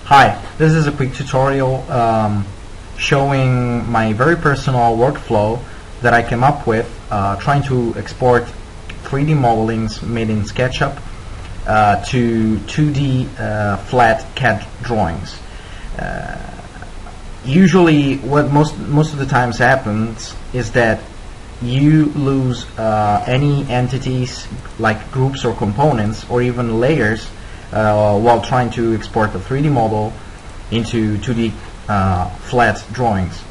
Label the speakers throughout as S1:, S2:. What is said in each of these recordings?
S1: Hi, this is a quick tutorial showing my very personal workflow that I came up with trying to export 3D modelings made in Sketchup to 2D flat CAD drawings. Usually what most of the times happens is that you lose any entities like groups or components or even layers while trying to export a 3D model into 2D flat drawings.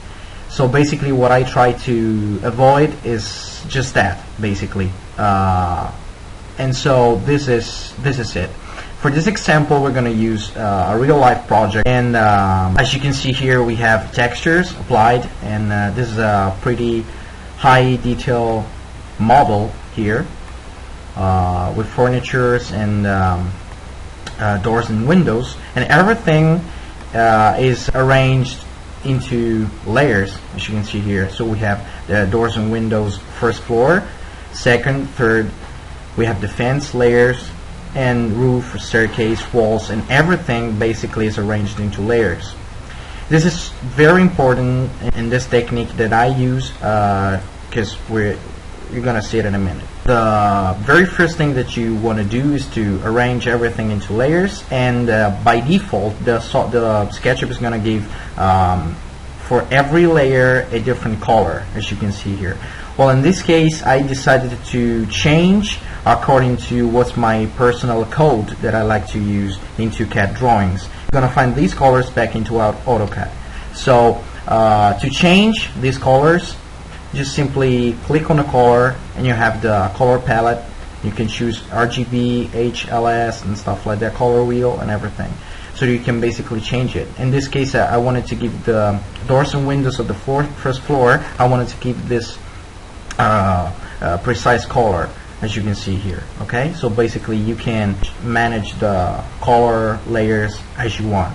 S1: So basically what I try to avoid is just that, basically. And so this is it. For this example, we're going to use a real-life project, and as you can see here, we have textures applied, and this is a pretty high detail model here with furnitures and doors and windows, and everything is arranged into layers, as you can see here. So we have the doors and windows first floor, second, third, we have the fence layers, and roof, staircase, walls, and everything basically is arranged into layers. This is very important in this technique that I use because you're gonna see it in a minute. The very first thing that you want to do is to arrange everything into layers, and by default the SketchUp is gonna give for every layer a different color, as you can see here. Well, in this case I decided to change according to what's my personal code that I like to use into CAD drawings. You're gonna find these colors back into AutoCAD. So to change these colors, just simply click on the color and you have the color palette. You can choose RGB, HLS and stuff like that, color wheel and everything. So you can basically change it. In this case I wanted to give the doors and windows of the first floor, I wanted to keep this precise color, as you can see here. Okay, so basically you can manage the color layers as you want.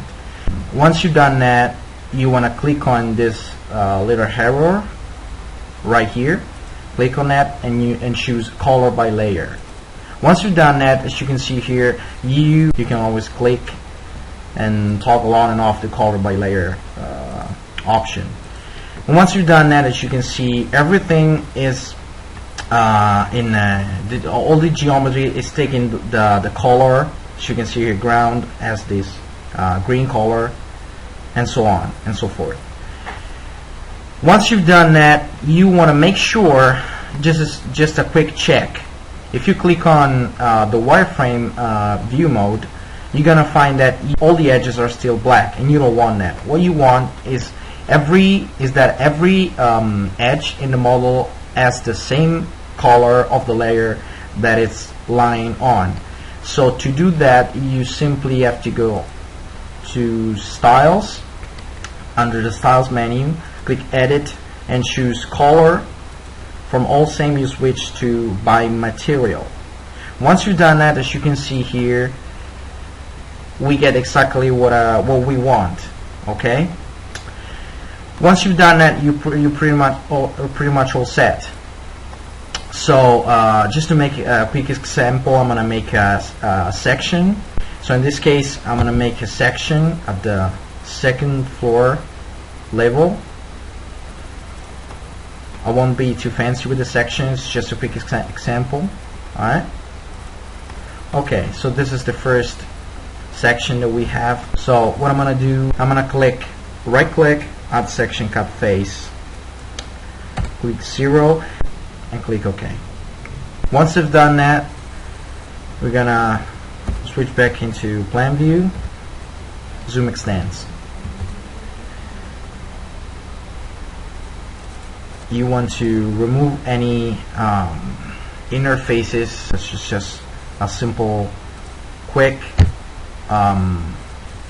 S1: Once you've done that, you want to click on this little arrow right here, click on that and choose color by layer. Once you've done that, as you can see here, you can always click and toggle on and off the color by layer option. And once you've done that, as you can see, everything is all the geometry is taking the color. As you can see here, ground has this green color, and so on and so forth. Once you've done that, you want to make sure, just a quick check, if you click on the wireframe view mode, you're gonna find that all the edges are still black, and you don't want that. What you want is every edge in the model has the same color of the layer that it's lying on. So to do that, you simply have to go to Styles. Under the Styles menu, click Edit and choose Color. From all same, you switch to by material. Once you've done that, as you can see here, we get exactly what we want. Okay. Once you've done that, you're pretty much all set. So just to make a quick example, I'm gonna make a section. So in this case, I'm gonna make a section at the second floor level. I won't be too fancy with the sections, just a quick example. Alright. Okay, so this is the first section that we have. So what I'm gonna do, I'm gonna right click, add section, cut face, click 0 and click OK. Once I've done that, we're gonna switch back into plan view, zoom extends. You want to remove any interfaces, such as just a simple quick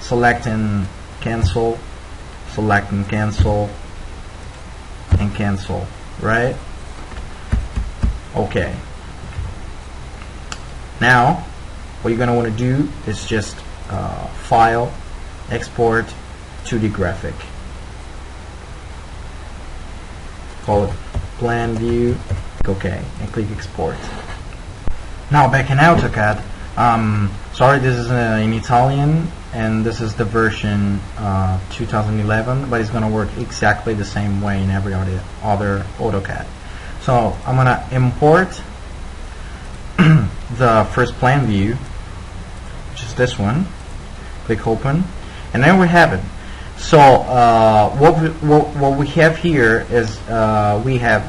S1: select and cancel, select and cancel, and cancel, right? Okay. Now what you're gonna want to do is just file, export 2D graphic, call it plan view, OK, and click export. Now back in AutoCAD, sorry, this is in Italian, and this is the version 2011, but it's going to work exactly the same way in every other AutoCAD. So I'm going to import the first plan view, which is this one. Click open, and there we have it. So what we have here is we have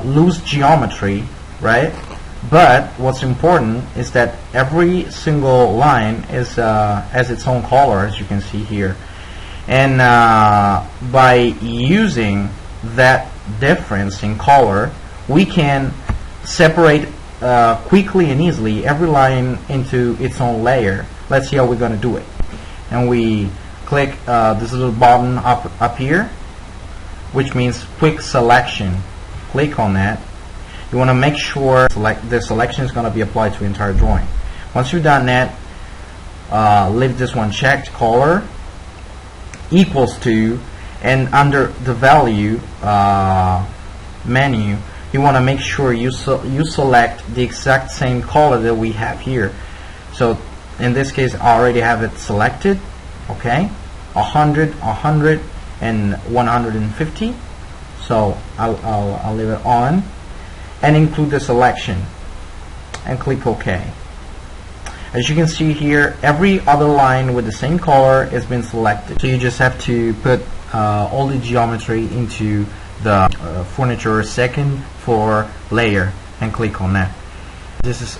S1: loose geometry, right? But what's important is that every single line is has its own color, as you can see here. And by using that difference in color, we can separate quickly and easily every line into its own layer. Let's see how we're going to do it. And we click this little button up here, which means quick selection. Click on that. You want to make sure the selection is going to be applied to the entire drawing. Once you've done that, leave this one checked, color equals to, and under the value menu, you want to make sure you select the exact same color that we have here. So in this case, I already have it selected. Okay, 100, 100, and 150. So I'll leave it on and include the selection and click OK. As you can see here, every other line with the same color has been selected. So you just have to put all the geometry into the furniture second floor layer and click on that. This is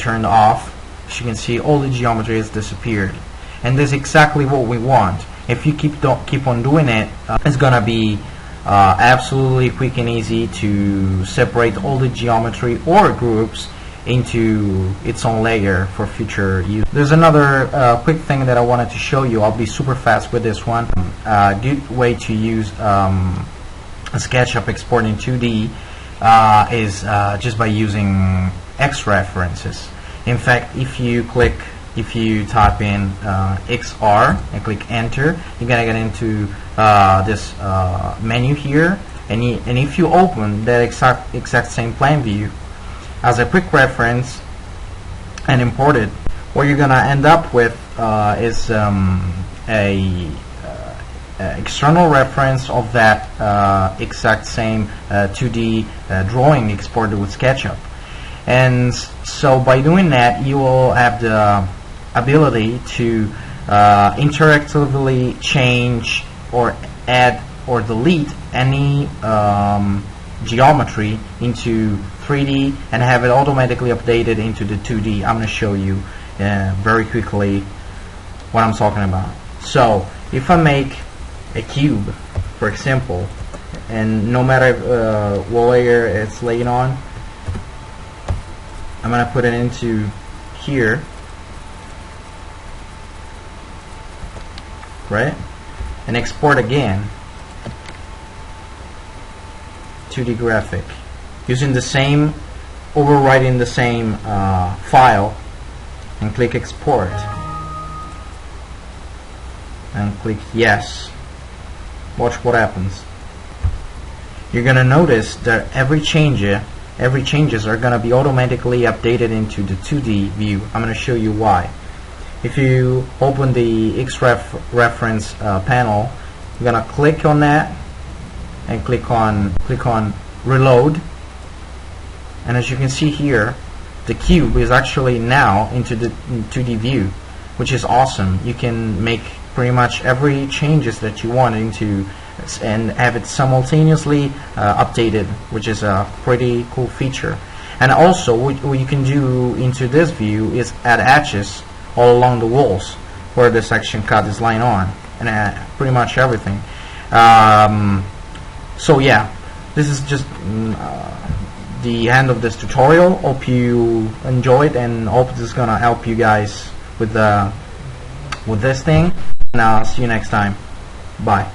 S1: turned off. As you can see, all the geometry has disappeared, and this is exactly what we want. If you keep on doing it, it's gonna be absolutely quick and easy to separate all the geometry or groups into its own layer for future use. There's another quick thing that I wanted to show you. I'll be super fast with this one. A good way to use a SketchUp export in 2D is just by using Xreferences. In fact, if you type in XR and click enter, you're gonna get into this menu here, and if you open that exact same plan view as a quick reference and import it, what you're gonna end up with is a external reference of that exact same 2D drawing exported with SketchUp. And so by doing that, you will have the ability to interactively change or add or delete any geometry into 3D and have it automatically updated into the 2D. I'm going to show you very quickly what I'm talking about. So if I make a cube, for example, and no matter what layer it's laid on, I'm going to put it into here, right, and export again, 2D graphic, using the same, overwriting the same file, and click export and click yes. Watch what happens. You're gonna notice that every changes are gonna be automatically updated into the 2D view. I'm gonna show you why. If you open the Xref reference panel, you're gonna click on that and click on reload, and as you can see here, the cube is actually now into the 2D view, which is awesome. You can make pretty much every changes that you want into and have it simultaneously updated, which is a pretty cool feature. And also what you can do into this view is add hatches all along the walls where the section cut is lying on, and pretty much everything. So yeah, this is just the end of this tutorial. Hope you enjoyed, and hope this is gonna help you guys with this thing. And I'll see you next time. Bye.